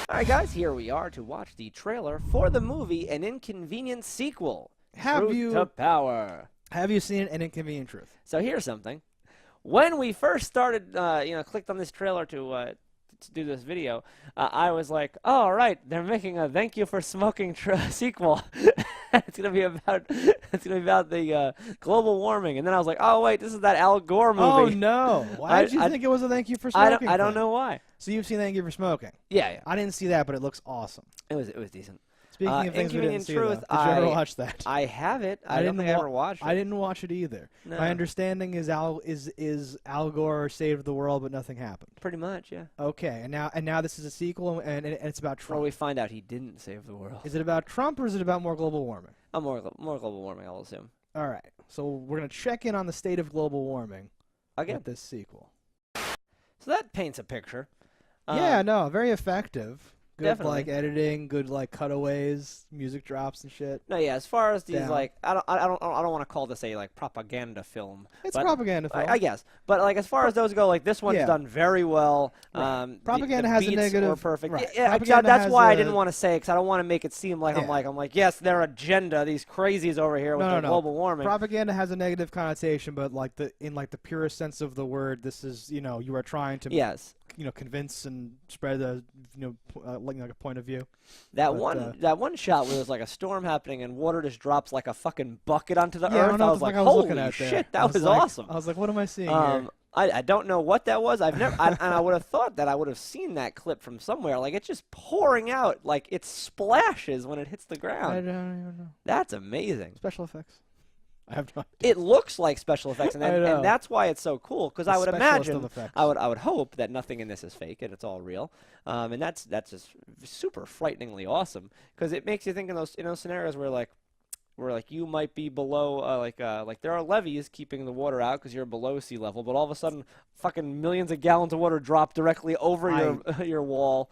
All right, guys, here we are to watch the trailer for the movie An Inconvenient Sequel. Truth to Power. Have you seen An Inconvenient Truth? So here's something. When we first started, clicked on this trailer to do this video, I was like, "Oh, all right, they're making a Thank You for Smoking sequel. It's gonna be about the global warming." And then I was like, "Oh wait, this is that Al Gore movie." Oh no! Why did you think it was a Thank You for Smoking? I don't know why. So you've seen Thank You for Smoking? Yeah. I didn't see that, but it looks awesome. It was decent. Speaking of things we didn't see, though, did you ever watch that? I have it. I don't think I ever watched it. I didn't watch it either. No. My understanding is Al Gore saved the world, but nothing happened. Pretty much, yeah. Okay, and now this is a sequel, and it's about Trump. Well, we find out he didn't save the world. Is it about Trump, or is it about more global warming? More global warming, I'll assume. All right, so we're gonna check in on the state of global warming with this sequel. So that paints a picture. Yeah, no, very effective. Good, Definitely. like editing, good like cutaways, music drops and shit. No, yeah. As far as these, Down. like, I don't want to call this a like propaganda film. It's a propaganda film. I guess, but like as far as those go, like this one's done very well. Right. Propaganda the has a beats negative. were perfect. Right. Yeah, that's why I didn't want to say because I don't want to make it seem like I'm like yes, their agenda, these crazies over here with their global warming. Propaganda has a negative connotation, but like in the purest sense of the word, this is you are trying to convince and spread a like a point of view. That one shot where there's like a storm happening and water just drops like a fucking bucket onto the earth. I was like, holy shit, that was awesome. I was like, what am I seeing here? I don't know what that was. I've never, and I would have thought that I would have seen that clip from somewhere. Like it's just pouring out, like it splashes when it hits the ground. I don't even know. That's amazing. Special effects. I have no idea. It looks like special effects, and that's why it's so cool. Because I would imagine, I would hope that nothing in this is fake and it's all real. And that's just super frighteningly awesome. Because it makes you think in those scenarios where you might be below like there are levees keeping the water out because you're below sea level, but all of a sudden fucking millions of gallons of water drop directly over your wall.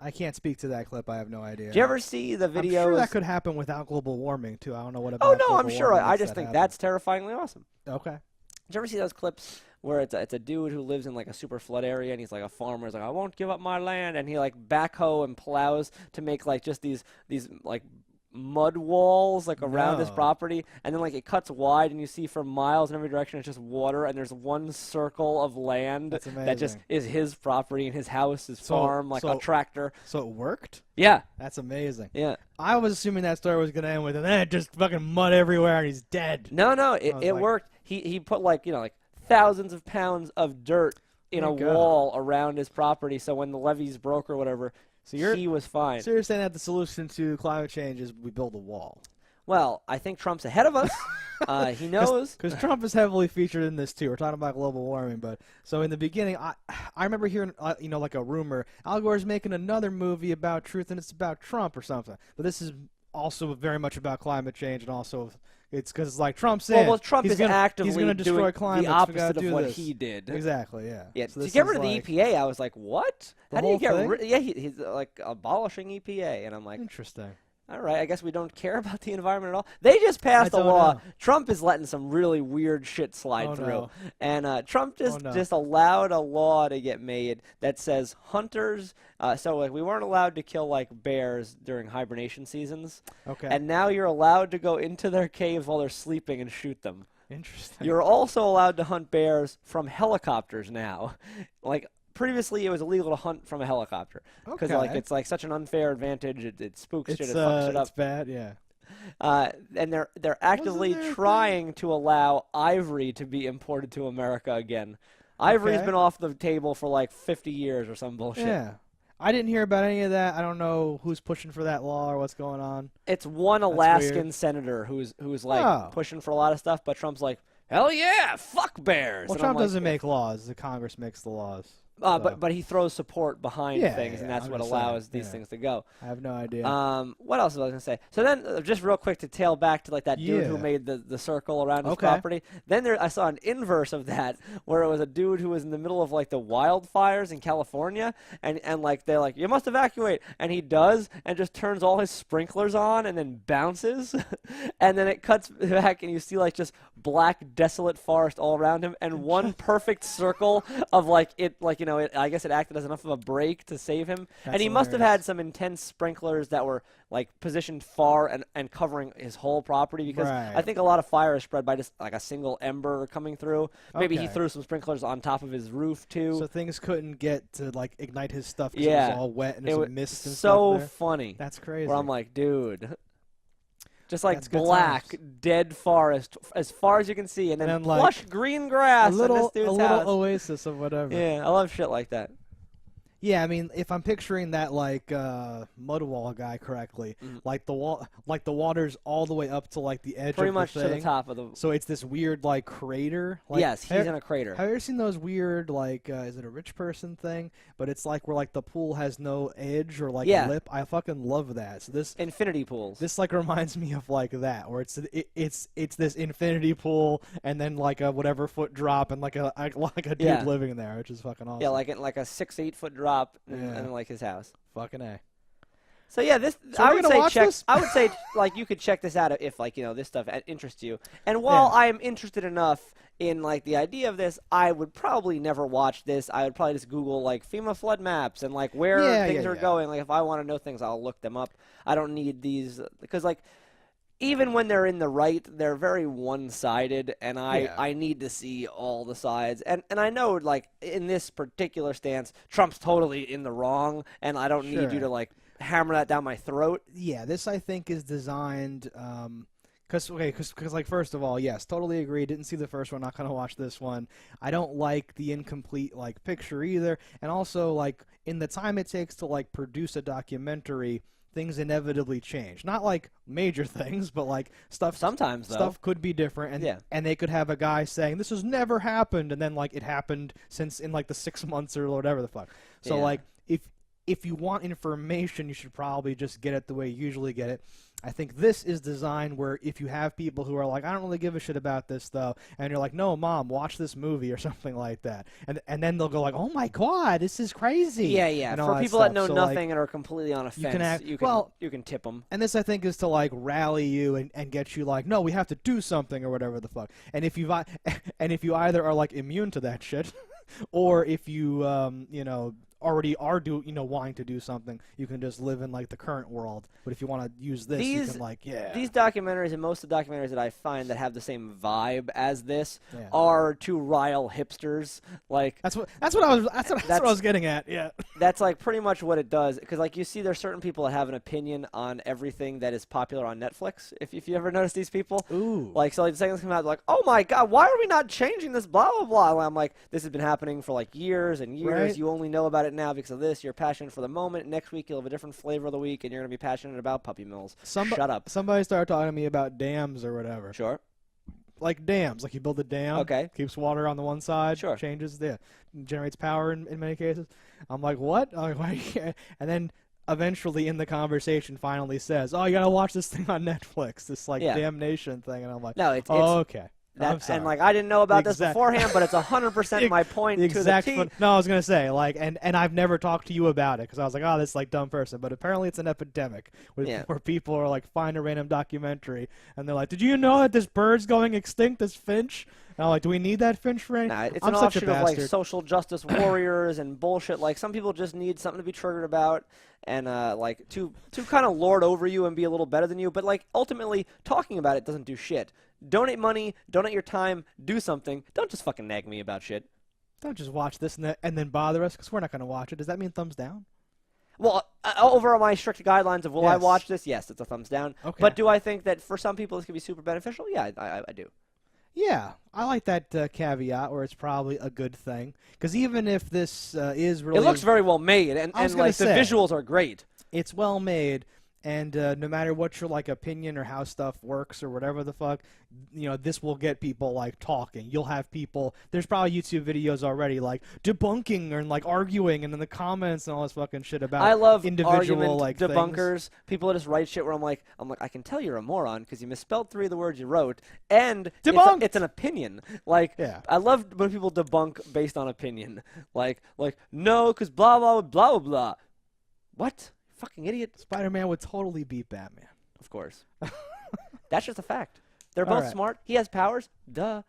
I can't speak to that clip. I have no idea. Did you ever see the videos? I'm sure that could happen without global warming too. I don't know what about. Oh no, I'm sure. I just think that's terrifyingly awesome. Okay. Did you ever see those clips where it's a dude who lives in like a super flood area and he's like a farmer? He's like, I won't give up my land, and he like backhoe and plows to make like just these like mud walls like around his property, and then like it cuts wide and you see for miles in every direction it's just water, and there's one circle of land that just is his property and his house, his farm, like a tractor. So it worked? Yeah. That's amazing. Yeah. I was assuming that story was going to end with, and then just fucking mud everywhere and he's dead. No, it worked. He put like thousands of pounds of dirt in a wall around his property, so when the levees broke or whatever, he was fine. So you're saying that the solution to climate change is we build a wall? Well, I think Trump's ahead of us. He knows. Because Trump is heavily featured in this, too. We're talking about global warming. But so in the beginning, I remember hearing, like a rumor, Al Gore's making another movie about truth, and it's about Trump or something. But this is also very much about climate change, and also it's because like Trump said, well, Trump is actively he's gonna destroy climate. The opposite of what he did. Exactly. Yeah. Yeah. So to get rid of the EPA, I was like, what? How do you get rid? Yeah, he's like abolishing EPA, and I'm like, interesting. All right, I guess we don't care about the environment at all. They just passed a law. Trump is letting some really weird shit slide through. And Trump just allowed a law to get made that says hunters, so like we weren't allowed to kill like bears during hibernation seasons. Okay. And now you're allowed to go into their caves while they're sleeping and shoot them. Interesting. You're also allowed to hunt bears from helicopters now. Like previously, it was illegal to hunt from a helicopter because it's like such an unfair advantage. It spooks shit. It fucks it up. It's bad, yeah. And they're actively trying to allow ivory to be imported to America again. Ivory's been off the table for like 50 years or some bullshit. Yeah. I didn't hear about any of that. I don't know who's pushing for that law or what's going on. It's one Alaskan senator who's like pushing for a lot of stuff, but Trump's like, hell yeah, fuck bears. Well, Trump doesn't make laws. The Congress makes the laws. But he throws support behind things, and that's what allows these things to go. I have no idea. What else was I going to say? So then, just real quick to tail back to like that dude who made the circle around his property. Then I saw an inverse of that where it was a dude who was in the middle of like the wildfires in California, and like they're like, you must evacuate, and he does, and just turns all his sprinklers on and then bounces, and then it cuts back and you see like just black desolate forest all around him and one perfect circle of like it like you know, I guess it acted as enough of a break to save him. That's and he must have had some intense sprinklers that were like positioned far and covering his whole property, because I think a lot of fire is spread by just like a single ember coming through. Maybe he threw some sprinklers on top of his roof too. So things couldn't get to like ignite his stuff because it was all wet and there's mist and stuff so there. funny. That's crazy. Where I'm like, dude. Just like black, dead forest, as far as you can see, and then plush green grass. A little house. oasis of whatever. Yeah, I love shit like that. Yeah, I mean, if I'm picturing that like mud wall guy correctly, like the water's all the way up to like the edge. Pretty of much the thing. to the top of the. So it's this weird like crater. Like, yes, he's in a crater. Have you ever seen those weird like is it a rich person thing? But it's like where like the pool has no edge or like lip. I fucking love that. So this infinity pools. This like reminds me of like that, where it's this infinity pool and then like a whatever foot drop and like a dude living there, which is fucking awesome. Yeah, like a 6-8 foot drop. And like his house. Fucking A. So yeah, this I would say like you could check this out if like, you know, this stuff interests you. And while I am interested enough in like the idea of this, I would probably never watch this. I would probably just Google like FEMA flood maps and like where things are going. Like if I want to know things, I'll look them up. I don't need these because like even when they're in the right, they're very one-sided, and I need to see all the sides. And I know, like, in this particular stance, Trump's totally in the wrong, and I don't need you to, like, hammer that down my throat. Yeah, this, I think, is designed because, like, first of all, yes, totally agree. Didn't see the first one, not going to watch this one. I don't like the incomplete, like, picture either. And also, like, in the time it takes to, like, produce a documentary, things inevitably change. Not like major things, but like stuff. Sometimes though. Stuff could be different, and they could have a guy saying this has never happened, and then like it happened since in like the 6 months or whatever the fuck. So like if you want information, you should probably just get it the way you usually get it. I think this is designed where if you have people who are like, I don't really give a shit about this though, and you're like, no, Mom, watch this movie or something like that, and then they'll go like, oh my God, this is crazy. Yeah. For people that know nothing and are completely on a fence, you can tip them. And this I think is to like rally you and get you like, no, we have to do something or whatever the fuck. And if you either are like immune to that shit, or if you already are wanting to do something, you can just live in like the current world. But if you want to use this, you can like these documentaries and most of the documentaries that I find that have the same vibe as this are to rile hipsters. Like that's what I was getting at. Yeah, that's like pretty much what it does. Because like you see, there's certain people that have an opinion on everything that is popular on Netflix. If you ever notice these people, like so like the second come out, like, oh my God, why are we not changing this? Blah blah blah. And I'm like, this has been happening for like years and years. Right? You only know about it now because of this. You're passionate for the moment. Next week you'll have a different flavor of the week, and you're gonna be passionate about puppy mills. Shut up. Somebody started talking to me about dams or whatever. Sure. Like dams, like you build a dam, keeps water on the one side, changes generates power in many cases. I'm like, what? And then eventually in the conversation finally says, oh, you gotta watch this thing on Netflix, this like damnation thing, and I'm like, no, it's okay. And like I didn't know about this beforehand, but it's 100% my point to the T. No, I was gonna say like, and I've never talked to you about it because I was like, oh, this like dumb person. But apparently it's an epidemic where people are like find a random documentary and they're like, did you know that this bird's going extinct, this finch? And I'm like, do we need that finch for anything? Nah, it's an offshoot of like social justice warriors and bullshit. Like some people just need something to be triggered about and like to kind of lord over you and be a little better than you. But like ultimately talking about it doesn't do shit. Donate money, donate your time, do something. Don't just fucking nag me about shit. Don't just watch this and then bother us because we're not going to watch it. Does that mean thumbs down? Well, over my strict guidelines of will I watch this? Yes, it's a thumbs down. Okay. But do I think that for some people this could be super beneficial? Yeah, I do. Yeah, I like that caveat where it's probably a good thing. Because even if this is really... It looks very well made, and like, the visuals are great. It's well made, and no matter what your like opinion or how stuff works or whatever the fuck, this will get people like talking. You'll have people. There's probably YouTube videos already like debunking and like arguing, and in the comments and all this fucking shit about. I love individual like debunkers. Things. People that just write shit where I'm like, I can tell you're a moron because you misspelled 3 of the words you wrote, and it's an opinion. Like, I love when people debunk based on opinion. Like no, because blah blah blah blah blah. What? Fucking idiot. Spider-Man would totally beat Batman. Of course. That's just a fact. They're both smart. He has powers. Duh.